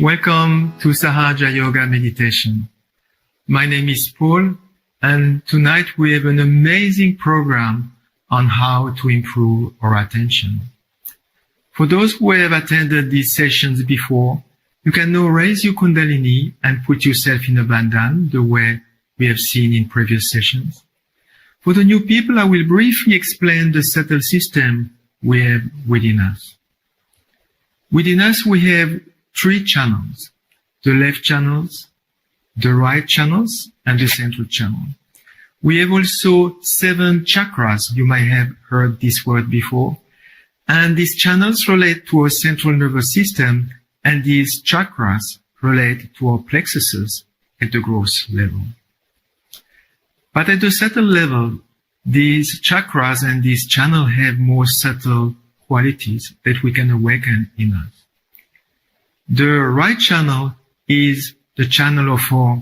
Welcome to Sahaja Yoga Meditation. My name is Paul, and tonight we have an amazing program on how to improve our attention. For those who have attended these sessions before, you can now raise your Kundalini and put yourself in a bandhan, the way we have seen in previous sessions. For the new people, I will briefly explain the subtle system we have within us. Within us, we have 3 channels: the left channels, the right channels, and the central channel. We have also 7 chakras. You might have heard this word before. And these channels relate to our central nervous system, and these chakras relate to our plexuses at the gross level. But at the subtle level, these chakras and these channels have more subtle qualities that we can awaken in us. The right channel is the channel of our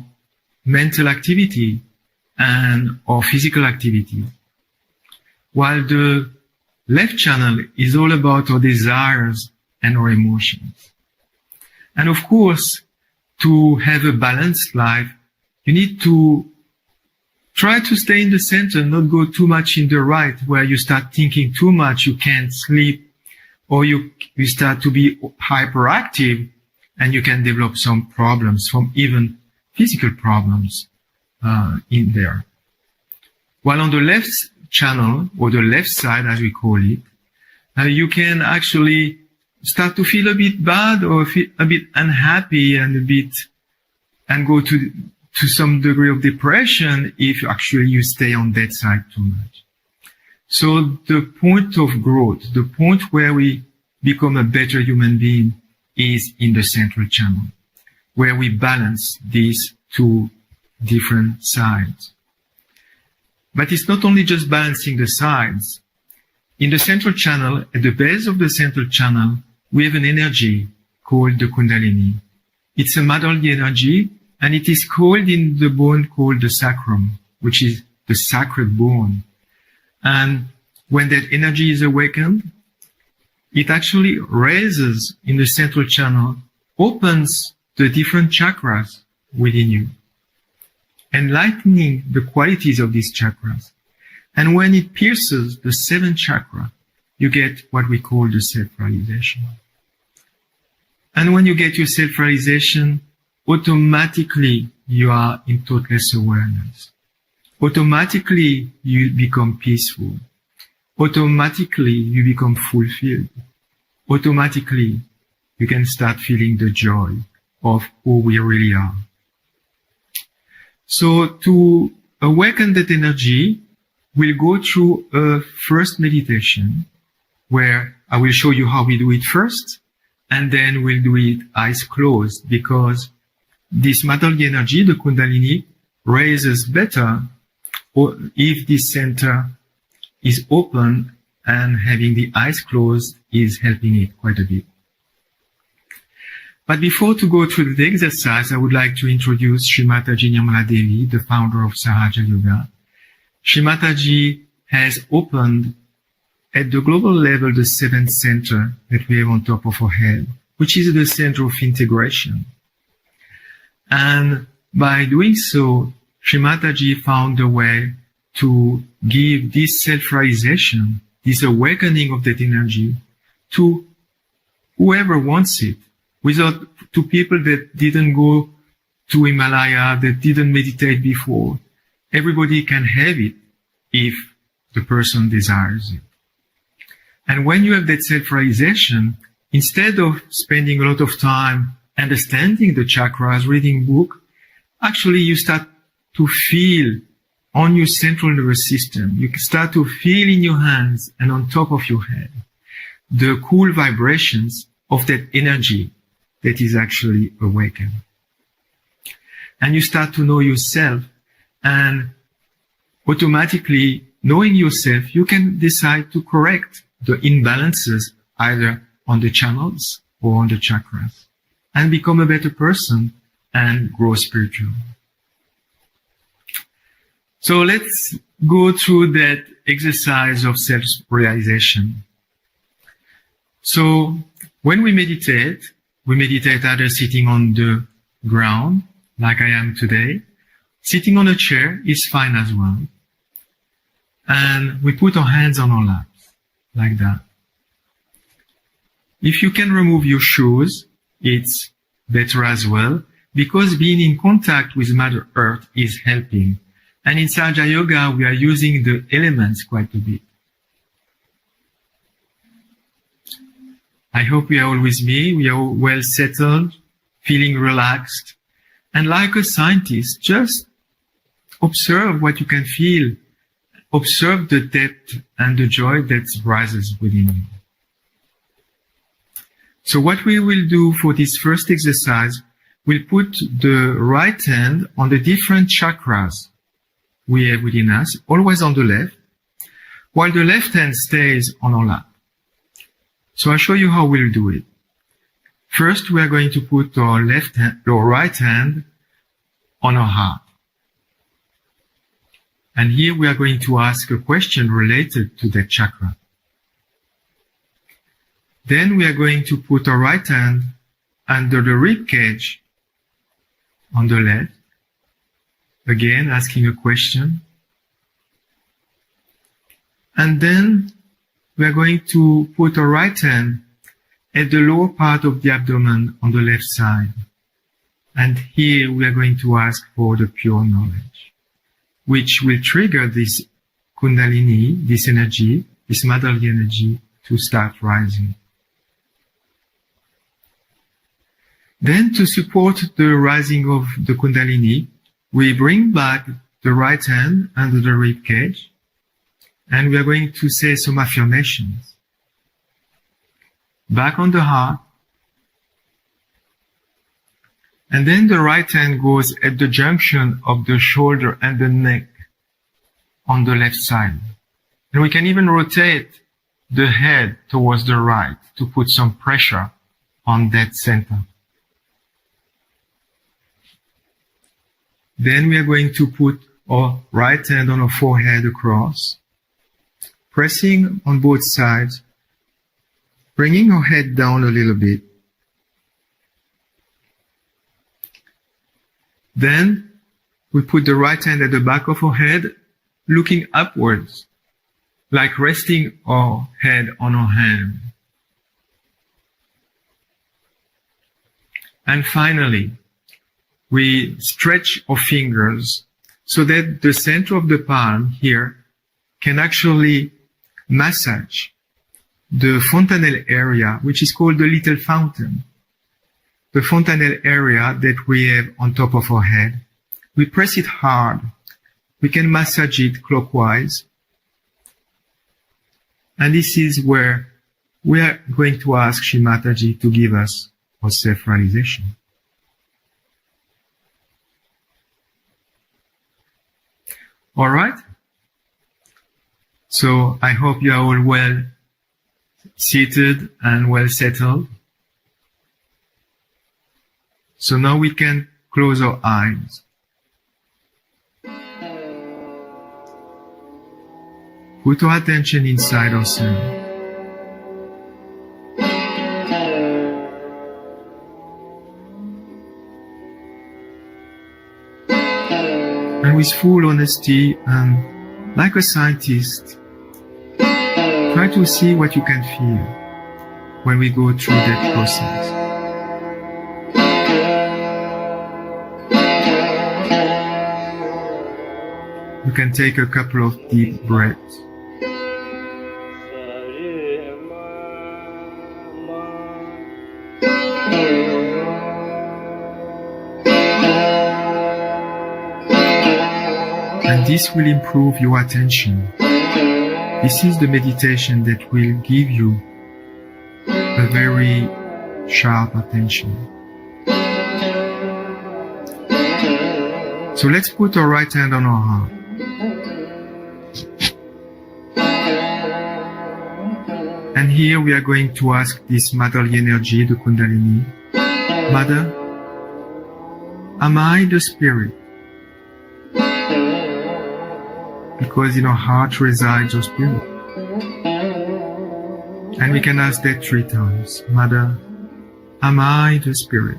mental activity and our physical activity, while the left channel is all about our desires and our emotions. And of course, to have a balanced life, you need to try to stay in the center, not go too much in the right, where you start thinking too much, you can't sleep, or you start to be hyperactive, and you can develop some problems, from even physical problems in there. While on the left channel, or the left side as we call it, you can actually start to feel a bit bad or feel a bit unhappy and go to some degree of depression if actually you stay on that side too much. So the point of growth, the point where we become a better human being, is in the central channel, where we balance these 2 different sides. But it's not only just balancing the sides. In the central channel, at the base of the central channel, we have an energy called the Kundalini. It's a Madhurya energy, and it is called in the bone called the sacrum, which is the sacred bone. And when that energy is awakened, it actually raises in the central channel, opens the different chakras within you, enlightening the qualities of these chakras. And when it pierces the 7th chakra, you get what we call the self-realization. And when you get your self-realization, automatically you are in thoughtless awareness. Automatically you become peaceful. Automatically you become fulfilled. Automatically you can start feeling the joy of who we really are. So to awaken that energy, we'll go through a first meditation where I will show you how we do it first, and then we'll do it eyes closed, because this Madhurya energy, the Kundalini, raises better if this center is open, and having the eyes closed is helping it quite a bit. But before to go through the exercise, I would like to introduce Sri Mataji Nirmala Devi, the founder of Sahaja Yoga. Sri Mataji has opened at the global level the 7th center that we have on top of our head, which is the center of integration. And by doing so, Sri Mataji found a way to give this self-realization, this awakening of that energy, to whoever wants it, to people that didn't go to Himalaya, that didn't meditate before. Everybody can have it if the person desires it. And when you have that self-realization, instead of spending a lot of time understanding the chakras, reading book, actually you start to feel on your central nervous system. You start to feel in your hands and on top of your head the cool vibrations of that energy that is actually awakened. And you start to know yourself, and automatically knowing yourself, you can decide to correct the imbalances either on the channels or on the chakras, and become a better person and grow spiritual. So let's go through that exercise of self-realization. So when we meditate, We meditate either sitting on the ground, like I am today. Sitting on a chair is fine as well. And we put our hands on our laps, like that. If you can remove your shoes, it's better as well, because being in contact with Mother Earth is helping. And in Sahaja Yoga, we are using the elements quite a bit. I hope you are all with me. We are well settled, feeling relaxed. And like a scientist, just observe what you can feel. Observe the depth and the joy that rises within you. So what we will do for this first exercise, we'll put the right hand on the different chakras we have within us, always on the left, while the left hand stays on our lap. So I'll show you how we'll do it. First, we are going to put our right hand on our heart. And here we are going to ask a question related to that chakra. Then we are going to put our right hand under the rib cage on the left. Again, asking a question. And then we are going to put our right hand at the lower part of the abdomen on the left side. And here we are going to ask for the pure knowledge, which will trigger this Kundalini, this energy, this motherly energy to start rising. Then to support the rising of the Kundalini, we bring back the right hand under the rib cage, and we are going to say some affirmations. Back on the heart, and then the right hand goes at the junction of the shoulder and the neck on the left side. And we can even rotate the head towards the right to put some pressure on that center. Then we are going to put our right hand on our forehead across, pressing on both sides, bringing our head down a little bit. Then we put the right hand at the back of our head, looking upwards, like resting our head on our hand. And finally, we stretch our fingers so that the center of the palm here can actually massage the fontanelle area, which is called the little fountain. The fontanelle area that we have on top of our head. We press it hard. We can massage it clockwise. And this is where we are going to ask Shri Mataji to give us our self-realization. All right? So I hope you are all well seated and well settled. So now we can close our eyes. Put our attention inside ourselves. And with full honesty and like a scientist, try to see what you can feel when we go through that process. You can take a couple of deep breaths. And this will improve your attention. This is the meditation that will give you a very sharp attention. So let's put our right hand on our heart. And here we are going to ask this motherly energy, the Kundalini, Mother, am I the spirit? Because in our heart resides our spirit. And we can ask that 3 times. Mother, am I the Spirit?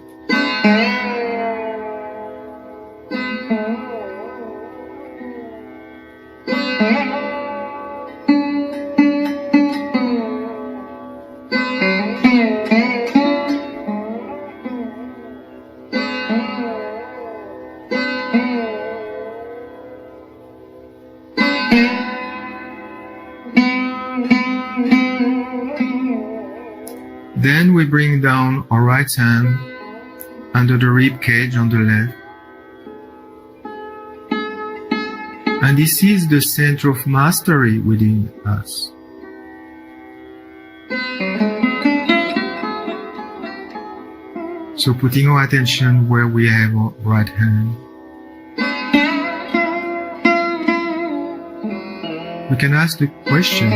Then we bring down our right hand under the rib cage on the left. And this is the center of mastery within us. So putting our attention where we have our right hand, we can ask the question,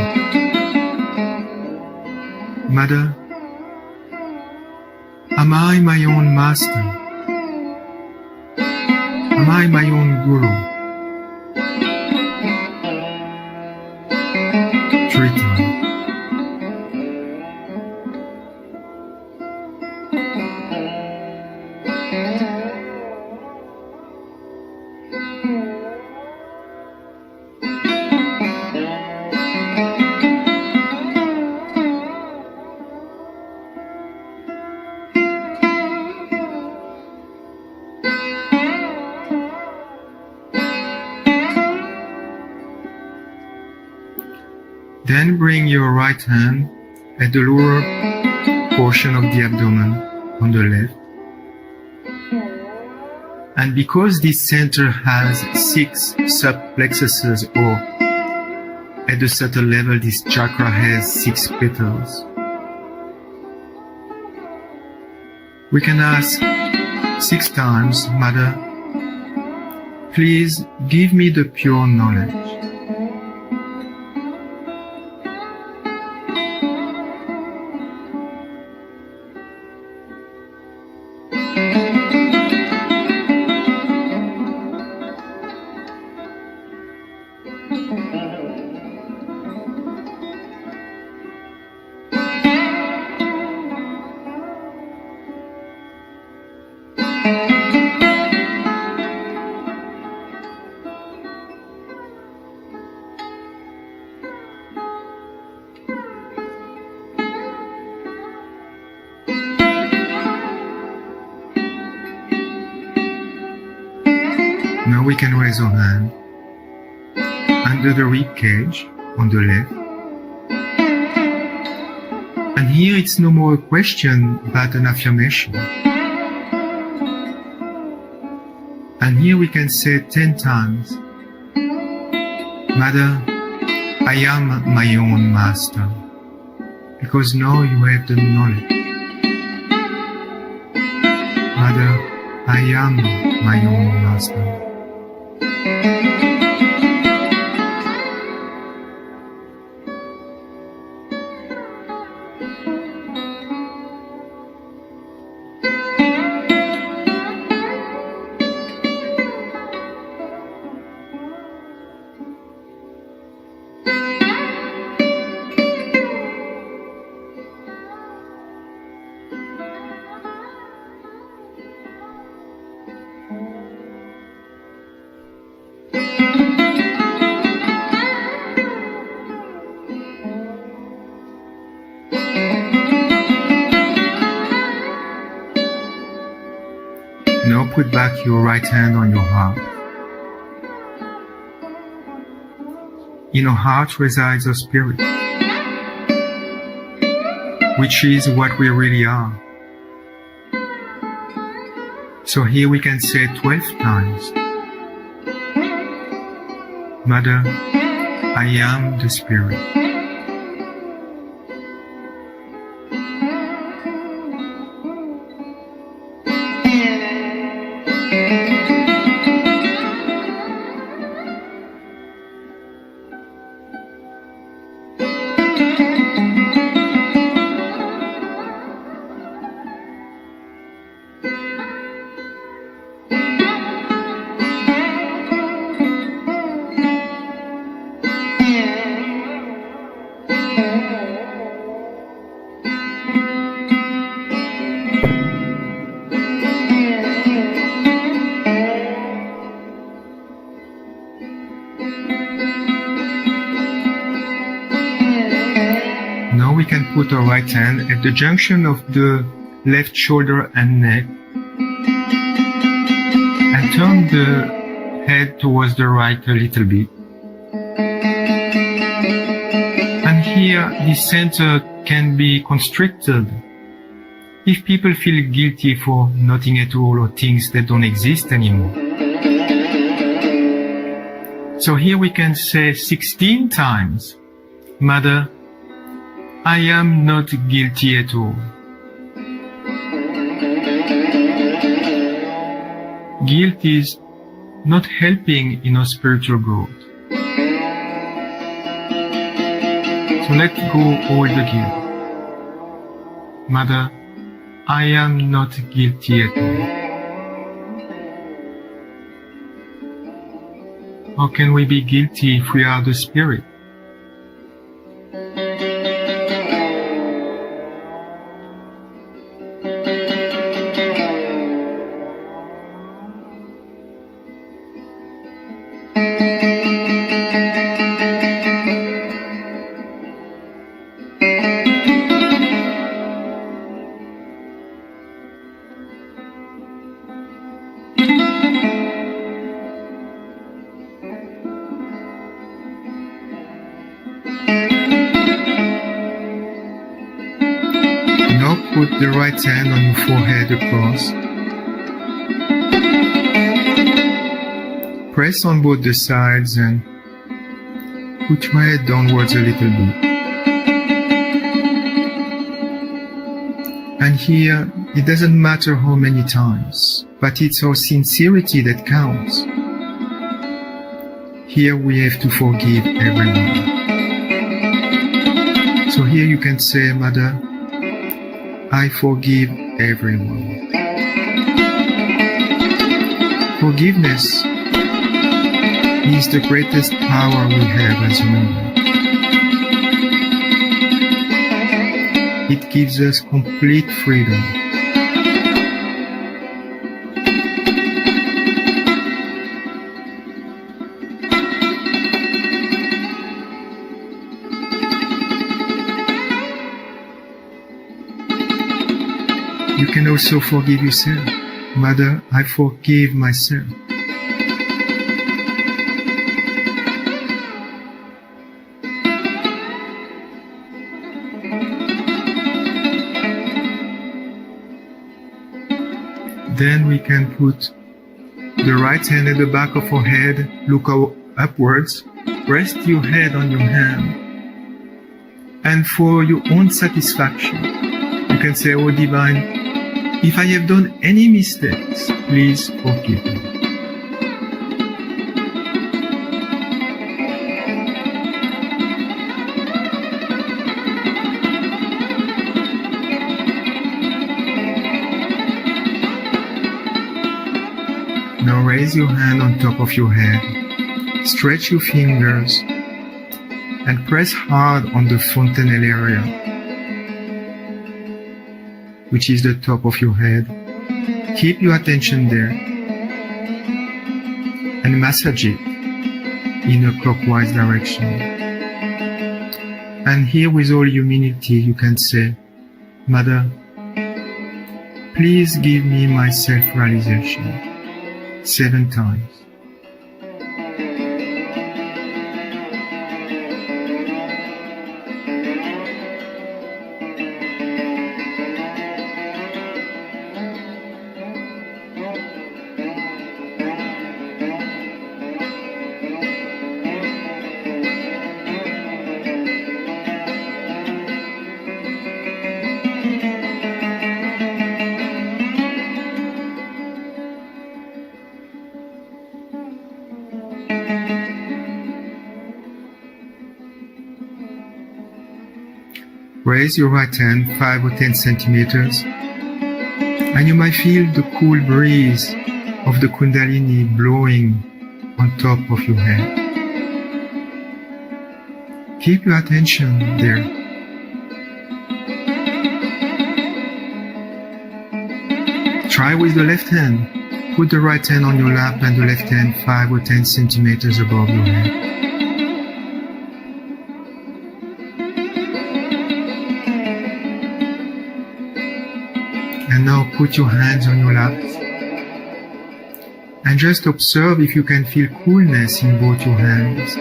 Mother, am I my own master? Am I my own guru? 3 times. Then bring your right hand at the lower portion of the abdomen on the left. And because this center has 6 subplexuses, or at a certain level this chakra has 6 petals, we can ask 6 times, Mother, please give me the pure knowledge. Now we can raise our hand under the rib cage on the left. And here it's no more a question but an affirmation. And here we can say 10 times, Mother, I am my own master, because now you have the knowledge. Mother, I am my own master. Now put back your right hand on your heart. In our heart resides our spirit, which is what we really are. So here we can say 12 times, Mother, I am the Spirit. we can put our right hand at the junction of the left shoulder and neck and turn the head towards the right a little bit. And here, the center can be constricted if people feel guilty for nothing at all or things that don't exist anymore. So here we can say 16 times, Mother, I am not guilty at all. Guilt is not helping in our spiritual growth. So let go all the guilt. Mother, I am not guilty at all. How can we be guilty if we are the Spirit? Put the right hand on your forehead across. Press on both the sides and put your head downwards a little bit. And here, it doesn't matter how many times, but it's our sincerity that counts. Here we have to forgive everyone. So here you can say, Mother, I forgive everyone. Forgiveness is the greatest power we have as human beings. It gives us complete freedom. You can also forgive yourself. Mother, I forgive myself. Then we can put the right hand at the back of our head, look upwards, rest your head on your hand, and for your own satisfaction, you can say, Oh Divine, if I have done any mistakes, please forgive me. Now raise your hand on top of your head, stretch your fingers, and press hard on the fontanelle area, which is the top of your head. Keep your attention there and massage it in a clockwise direction. And here with all humility you can say, Mother, please give me my self-realization 7 times. Raise your right hand 5 or 10 centimeters, and you might feel the cool breeze of the Kundalini blowing on top of your head. Keep your attention there. Try with the left hand. Put the right hand on your lap and the left hand 5 or 10 centimeters above your head. And now put your hands on your laps and just observe if you can feel coolness in both your hands.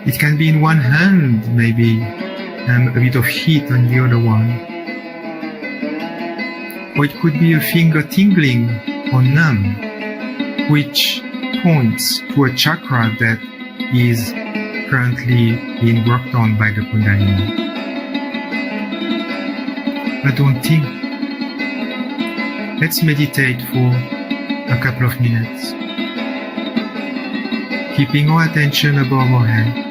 It can be in one hand maybe, and a bit of heat on the other one. Or it could be a finger tingling or numb, which points to a chakra that is currently being worked on by the Kundalini. But don't think. Let's meditate for a couple of minutes, keeping our attention above our head.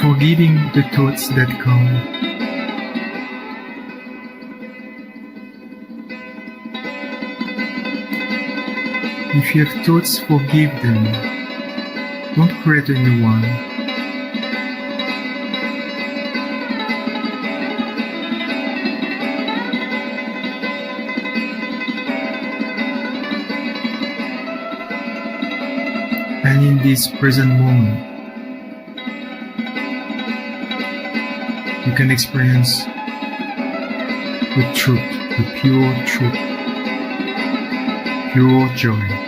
Forgiving the thoughts that come. If you have thoughts, forgive them. Don't create a new one. And in this present moment, you can experience the truth, the pure truth, pure joy.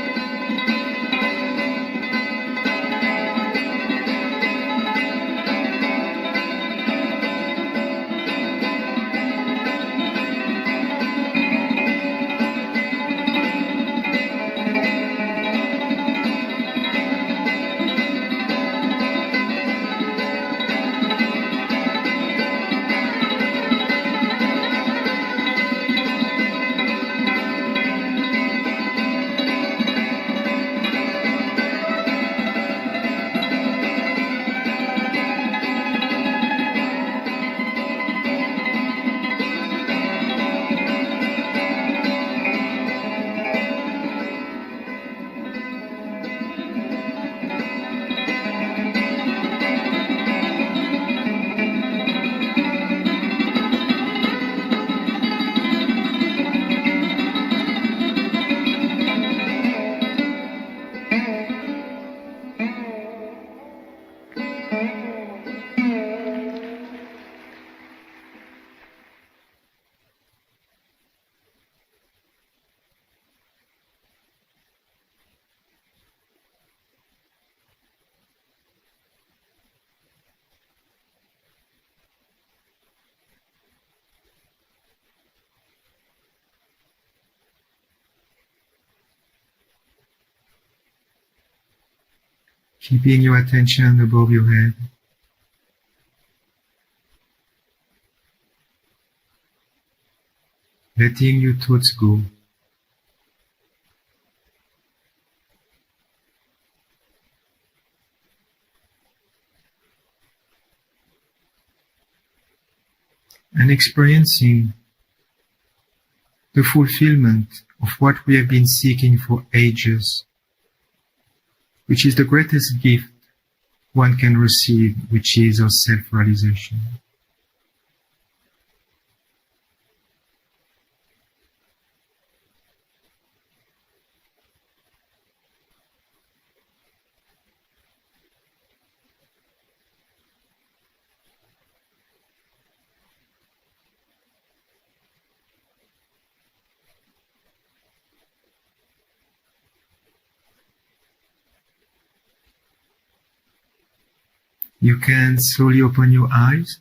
Keeping your attention above your head. Letting your thoughts go. And experiencing the fulfillment of what we have been seeking for ages, which is the greatest gift one can receive, which is our self-realization. You can slowly open your eyes.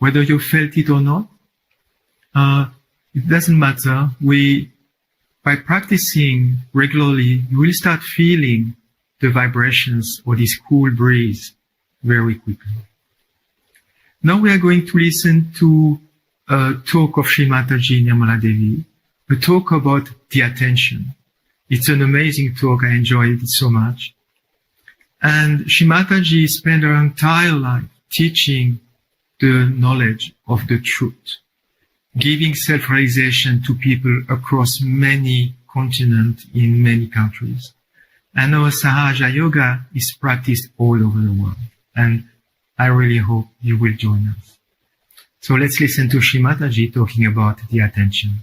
Whether you felt it or not, it doesn't matter. By practicing regularly, you will start feeling the vibrations or this cool breeze very quickly. Now we are going to listen to a talk of Shri Mataji Nirmala Devi, a talk about the attention. It's an amazing talk. I enjoyed it so much. And Shri Mataji spent her entire life teaching the knowledge of the truth, giving self-realization to people across many continents in many countries. And our Sahaja Yoga is practiced all over the world. And I really hope you will join us. So let's listen to Shri Mataji talking about the attention.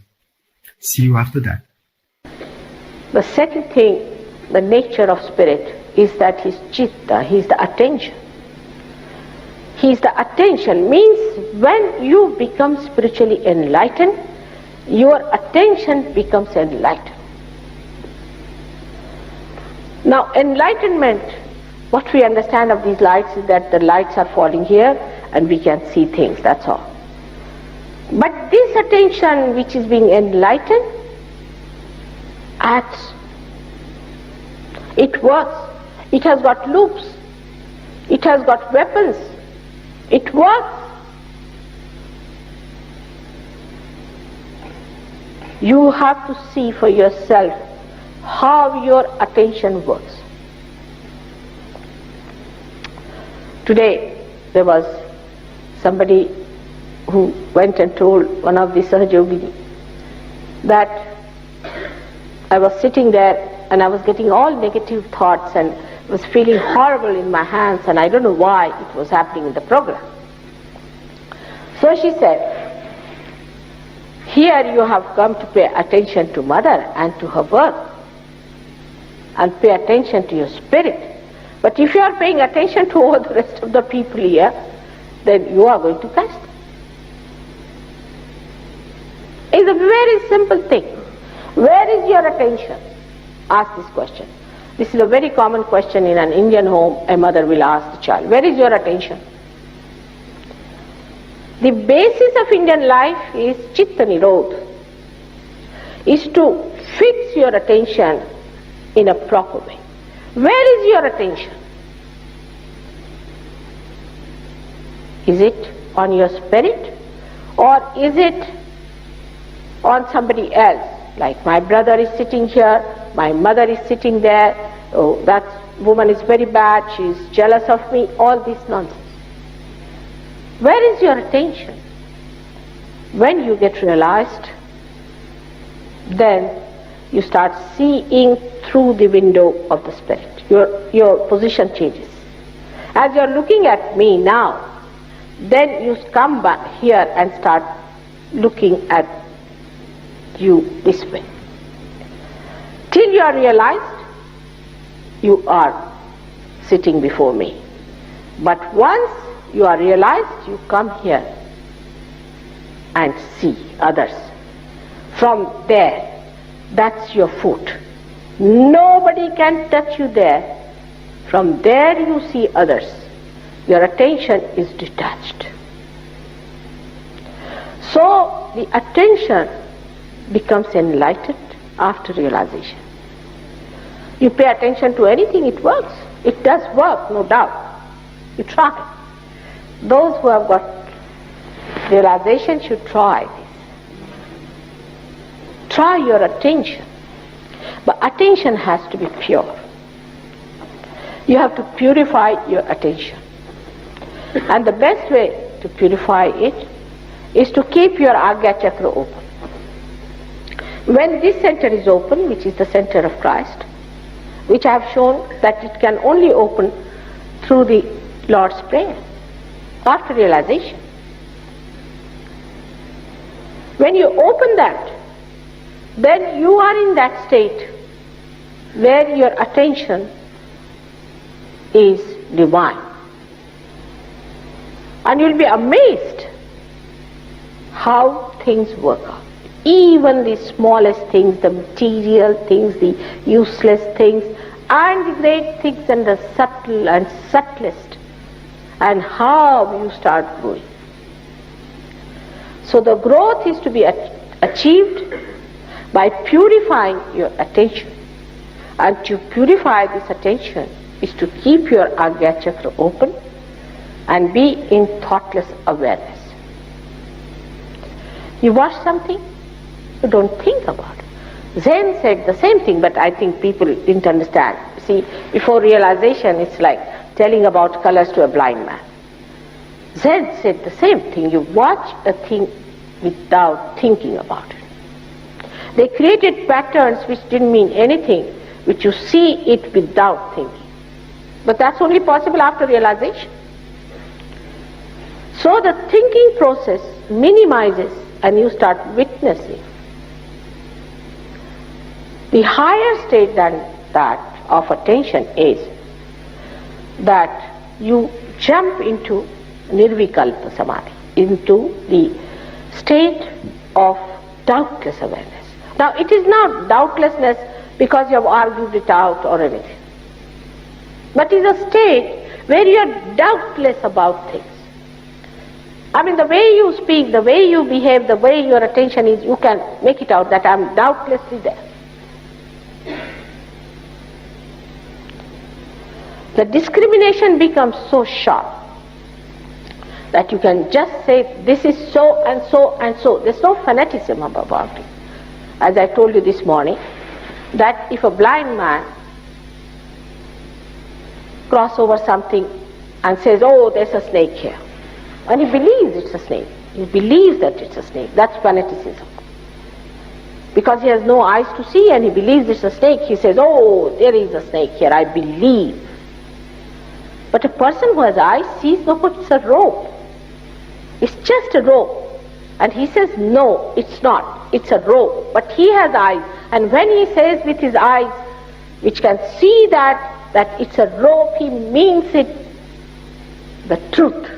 See you after that. The second thing, the nature of spirit, is that he's chitta, he's the attention. He's the attention means when you become spiritually enlightened, your attention becomes enlightened. Now enlightenment, what we understand of these lights is that the lights are falling here and we can see things, that's all. But this attention which is being enlightened acts. It works. It has got loops. It has got weapons. It works. You have to see for yourself how your attention works. Today there was somebody who went and told one of the Sahajogini that I was sitting there and I was getting all negative thoughts and was feeling horrible in my hands, and I don't know why it was happening in the program. So she said, here you have come to pay attention to Mother and to her work and pay attention to your spirit. But if you are paying attention to all the rest of the people here, then you are going to catch them. It's a very simple thing. Where is your attention? Ask this question. This is a very common question in an Indian home. A mother will ask the child, where is your attention? The basis of Indian life is Chitta Nirodha, is to fix your attention in a proper way. Where is your attention? Is it on your spirit or is it on somebody else? Like my brother is sitting here, my mother is sitting there, oh, that woman is very bad, she is jealous of me, all this nonsense. Where is your attention? When you get realized, then you start seeing through the window of the spirit. Your position changes. As you are looking at me now, then you come back here and start looking at you this way. Till you are realized, you are sitting before me. But once you are realized, you come here and see others. From there, that's your foot. Nobody can touch you there. From there you see others. Your attention is detached. So the attention becomes enlightened after realization. You pay attention to anything, it works. It does work, no doubt. You try. Those who have got realization should try this. Try your attention. But attention has to be pure. You have to purify your attention. And the best way to purify it is to keep your Agya Chakra open. When this center is open, which is the center of Christ, which I have shown that it can only open through the Lord's Prayer, after realization. When you open that, then you are in that state where your attention is divine. And you'll be amazed how things work out. Even the smallest things, the material things, the useless things, and the great things, and the subtle and subtlest, and how you start growing. So the growth is to be achieved by purifying your attention. And to purify this attention is to keep your Agya Chakra open and be in thoughtless awareness. You watch something, you don't think about it. Zen said the same thing, but I think people didn't understand. See, before realization, it's like telling about colors to a blind man. Zen said the same thing. You watch a thing without thinking about it. They created patterns which didn't mean anything, which you see it without thinking. But that's only possible after realization. So the thinking process minimizes and you start witnessing. The higher state than that of attention is that you jump into nirvikalpa samadhi, into the state of doubtless awareness. Now it is not doubtlessness because you have argued it out or anything, but it is a state where you are doubtless about things. I mean, the way you speak, the way you behave, the way your attention is, you can make it out that I am doubtlessly there. The discrimination becomes so sharp that you can just say this is so and so and so. There's no fanaticism about it. As I told you this morning, that if a blind man crosses over something and says, oh, there's a snake here, and he believes it's a snake, he believes that it's a snake, that's fanaticism. Because he has no eyes to see and he believes it's a snake, he says, oh, there is a snake here, I believe. But a person who has eyes sees, no, it's a rope. It's just a rope. And he says, no, it's not. It's a rope. But he has eyes. And when he says with his eyes, which can see that it's a rope, he means it, the truth.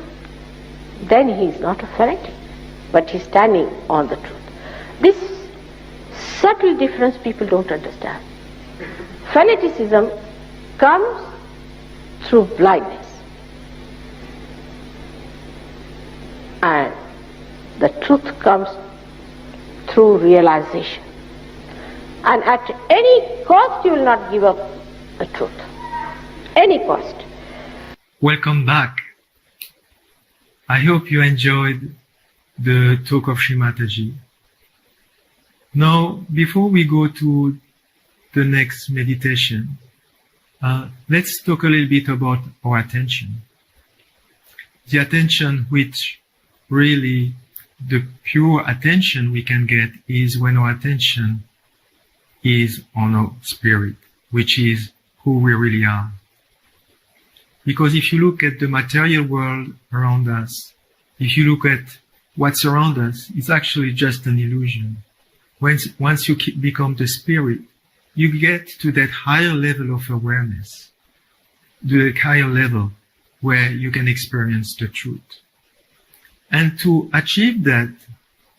Then he is not a fanatic, but he's standing on the truth. This subtle difference people don't understand. Fanaticism comes through blindness, and the truth comes through realization. And at any cost you will not give up the truth. Any cost. Welcome back. I hope you enjoyed the talk of Shri Mataji. Now, before we go to the next meditation, let's talk a little bit about our attention. The attention which really, the pure attention we can get is when our attention is on our spirit, which is who we really are. Because if you look at the material world around us, if you look at what's around us, it's actually just an illusion. Once you become the spirit, you get to that higher level of awareness, the higher level where you can experience the truth. And to achieve that,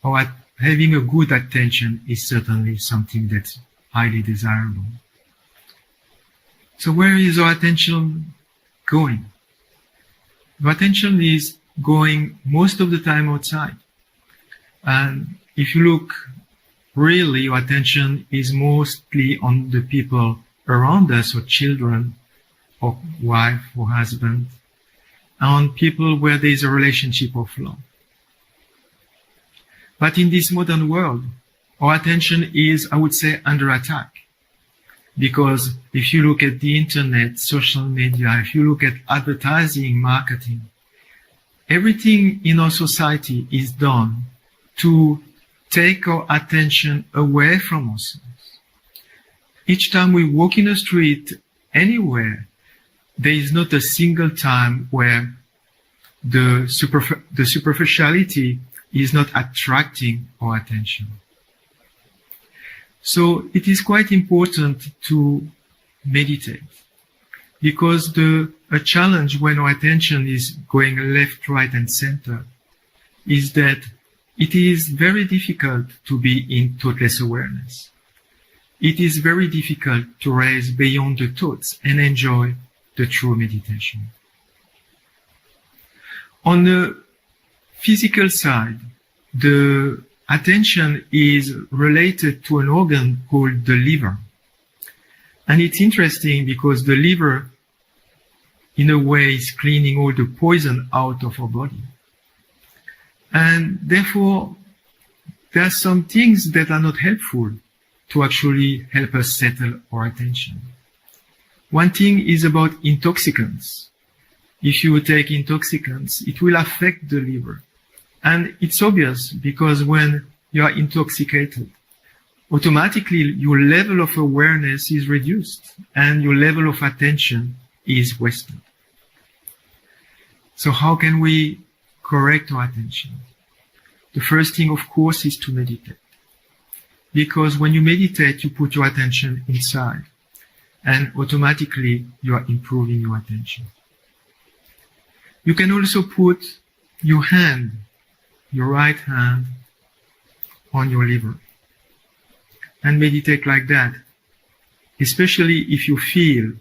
or having a good attention is certainly something that's highly desirable. So where is our attention going? Our attention is going most of the time outside. And if you look, really, your attention is mostly on the people around us, or children, or wife, or husband, on people where there is a relationship of love. But in this modern world, our attention is, I would say, under attack. Because if you look at the internet, social media, if you look at advertising, marketing, everything in our society is done to take our attention away from ourselves. Each time we walk in the street, anywhere, there is not a single time where the superficiality is not attracting our attention. So it is quite important to meditate, because a challenge when our attention is going left, right, and center is that it is very difficult to be in thoughtless awareness. It is very difficult to rise beyond the thoughts and enjoy the true meditation. On the physical side, the attention is related to an organ called the liver. And it's interesting because the liver, in a way, is cleaning all the poison out of our body. And therefore, there are some things that are not helpful to actually help us settle our attention. One thing is about intoxicants. If you take intoxicants, it will affect the liver. And it's obvious because when you are intoxicated, automatically your level of awareness is reduced and your level of attention is wasted. So how can we correct our attention? The first thing, of course, is to meditate. Because when you meditate, you put your attention inside and automatically you are improving your attention. You can also put your hand, your right hand, on your liver and meditate like that, especially if you feel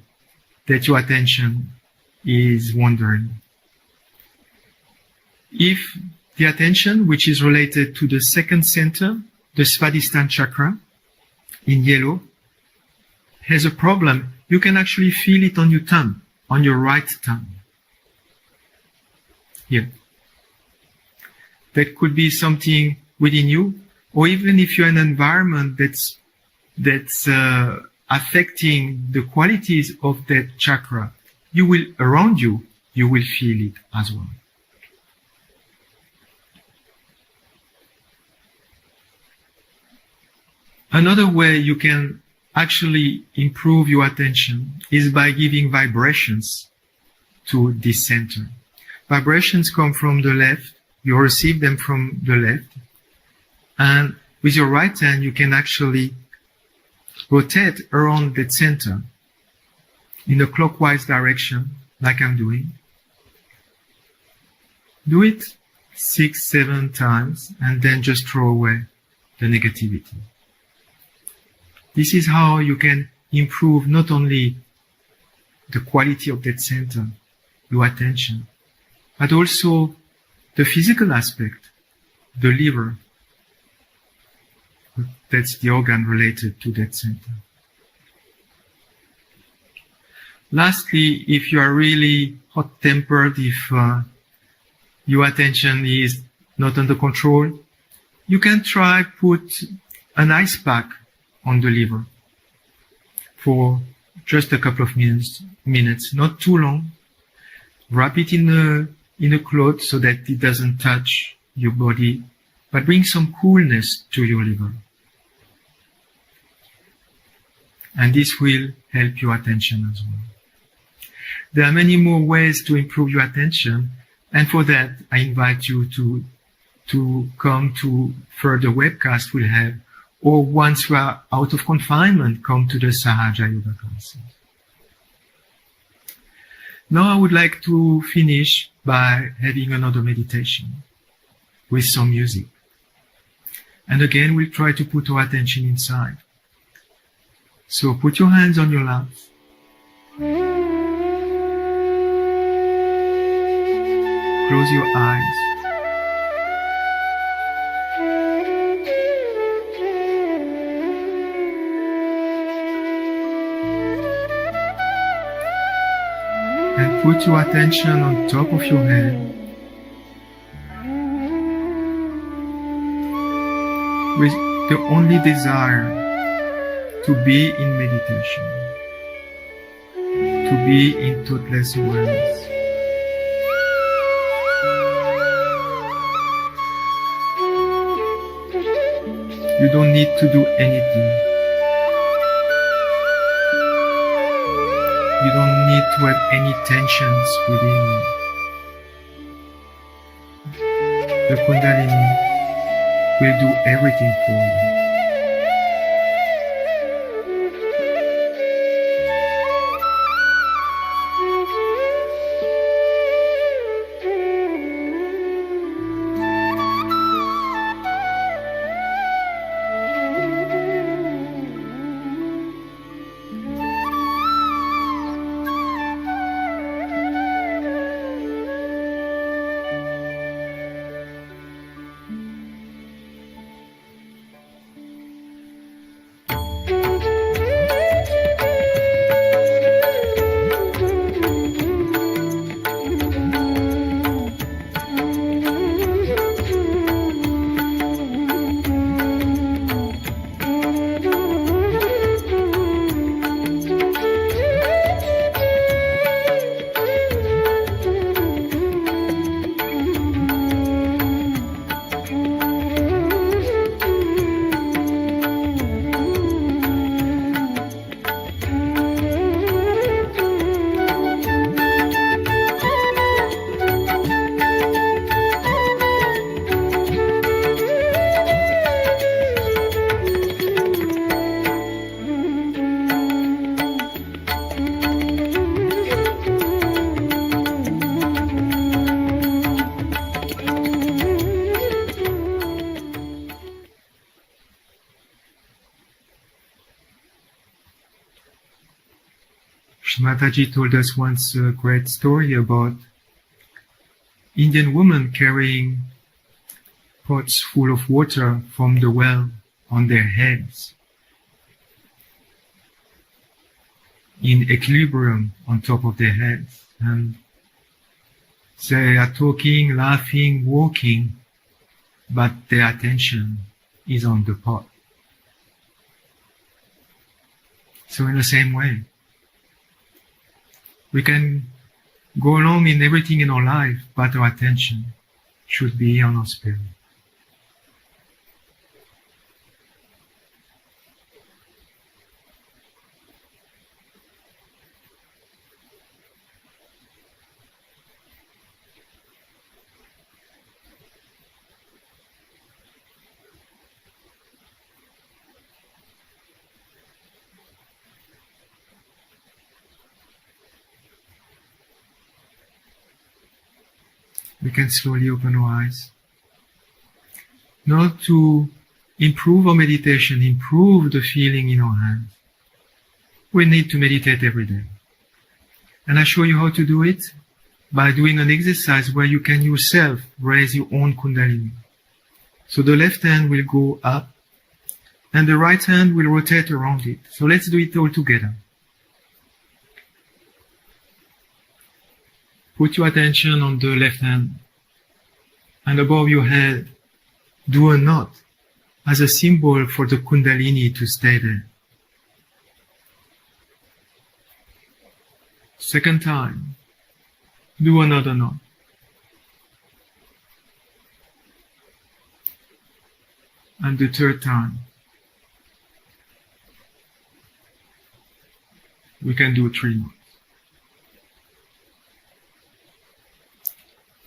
that your attention is wandering. If the attention, which is related to the second center, the Svadhisthana chakra, in yellow, has a problem, you can actually feel it on your thumb, on your right thumb. Here. That could be something within you, or even if you're in an environment that's affecting the qualities of that chakra, you will feel it as well. Another way you can actually improve your attention is by giving vibrations to this center. Vibrations come from the left, you receive them from the left, and with your right hand you can actually rotate around that center in a clockwise direction, like I'm doing. Do it 6-7 times and then just throw away the negativity. This is how you can improve not only the quality of that center, your attention, but also the physical aspect, the liver. That's the organ related to that center. Lastly, if you are really hot-tempered, if your attention is not under control, you can try put an ice pack on the liver for just a couple of minutes, not too long. Wrap it in a cloth so that it doesn't touch your body, but bring some coolness to your liver. And this will help your attention as well. There are many more ways to improve your attention, and for that I invite you to come to further webcasts we'll have, or once you are out of confinement, come to the Sahaja Yoga classes. Now I would like to finish by having another meditation with some music. And again, we'll try to put our attention inside. So put your hands on your laps. Close your eyes. And put your attention on top of your head. With the only desire to be in meditation, to be in thoughtless awareness. You don't need to do anything. You don't need to have any tensions within you. The Kundalini will do everything for you. Mataji told us once a great story about Indian women carrying pots full of water from the well on their heads, in equilibrium on top of their heads. And they are talking, laughing, walking, but their attention is on the pot. So in the same way, we can go along in everything in our life, but our attention should be on our spirit. We can slowly open our eyes. Now to improve our meditation, improve the feeling in our hands, we need to meditate every day. And I show you how to do it by doing an exercise where you can yourself raise your own Kundalini. So the left hand will go up and the right hand will rotate around it. So let's do it all together. Put your attention on the left hand, and above your head, do a knot as a symbol for the Kundalini to stay there. Second time, do another knot. And the third time, we can do 3 knots.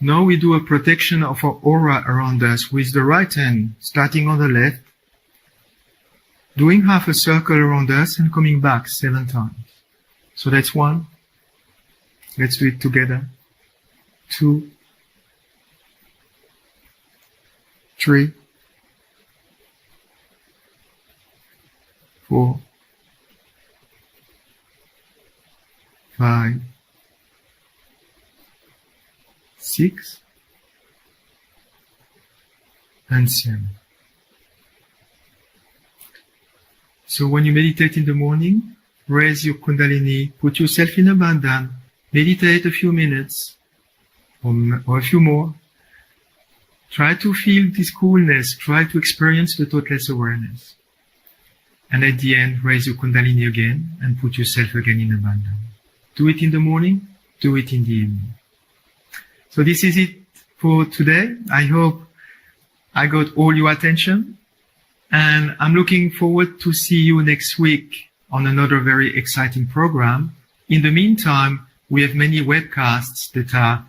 Now we do a protection of our aura around us with the right hand, starting on the left, doing half a circle around us and coming back 7 times. So that's 1. Let's do it together. 2, 3, 4, 5, 6, and 7. So when you meditate in the morning, raise your Kundalini, put yourself in a bandhan, meditate a few minutes or a few more. Try to feel this coolness, try to experience the thoughtless awareness. And at the end, raise your Kundalini again and put yourself again in a bandhan. Do it in the morning, do it in the evening. So this is it for today. I hope I got all your attention, and I'm looking forward to see you next week on another very exciting program. In the meantime, we have many webcasts that are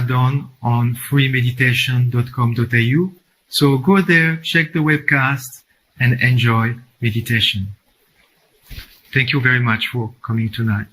done on freemeditation.com.au. So go there, check the webcast, and enjoy meditation. Thank you very much for coming tonight.